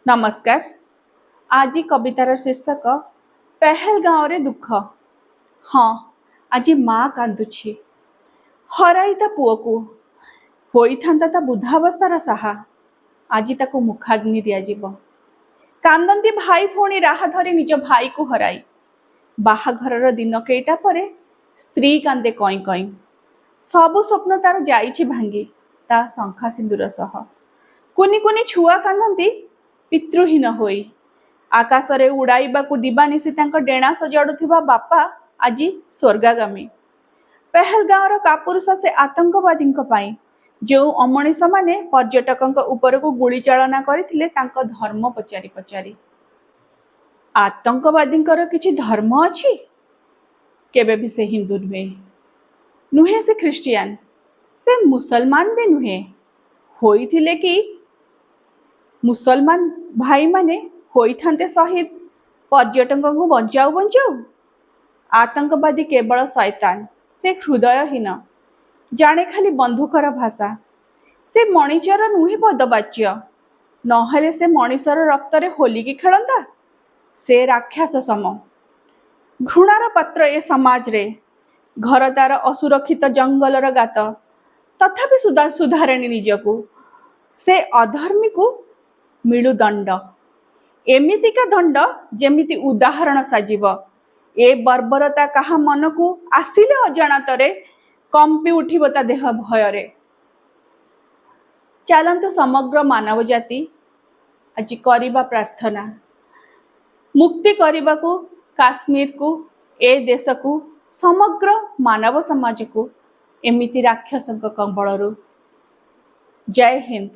नमस्कार। आज कवितार शीर्षक पहलगाँव रे दुख। हाँ, आज माँ कांदुछि हराई ता पुओ को होइथांता ता बुद्धावस्थार साहा। आज ताको मुखाग्नि दियाजिब। कांदंती भाई भौणी राह धरी निज भाई को हराई। बाहाघरर दिन केइटा परे स्त्री कांदे कई कई। सबु स्वप्न तार जाइछि भांगी ता शंखा सिंदूर सह। कुनी कुनी छुआ कांदंती पितृहीन होई। आकाशरे उड़ाइबाकू दिबानिसी तांको डेणा सजाड़ुथिबा बापा आजी स्वर्गागामी। पहलगाँवर कापुरुष से आतंकवादीଙ୍କ ପାଇଁ ଯେଉଁ ଅମଣିଷ ମାନେ पर्यटकଙ୍କ ଉପରକୁ ଗୁଳି ଚାଳନା କରିଥିଲେ ତାଙ୍କ ଧର୍ମ ପଚାରି ପଚାରି। आतंकवादीଙ୍କର କିଛି ଧର୍ମ ଅଛି? କେବେ ବି ସେ ହିନ୍ଦୁ ନୁହେଁ ସେ ଖ୍ରୀଷ୍ଟିଆନ, ସେ ମୁସଲମାନ ବି ନୁହେଁ। ହୋଇଥିଲେ କି मुसलमान भाई माने होइथांते शहीद पर्यटकों बंचाऊ बंचाऊ। आतंकवादी केवल शैतान, से हृदयहीन, जाने खाली बंधुकर भाषा। से मणिचर नुहे पदवाच्य, नहेले से मणिषर रक्तरे होलिकी खेलंता। से राक्षस सम, घृणार पात्र ए समाज रे। घर तार असुरक्षित जंगलर गात, तथापि सुधारेनी निजकू। से अधर्मी को मिलु दंड, एमितिका दंड जेमिति उदाहरण साजिब। ए बर्बरता कहा मन को आसिले अजाणतरे कंपी उठिब ता देह भयरे। चलंतु समग्र मानव जाति आज करिबा प्रार्थना, मुक्ति करिबा को काश्मीर को, ए देश को, समग्र मानव समाज को एमिति राक्षसंक कंबळरू। जय हिंद।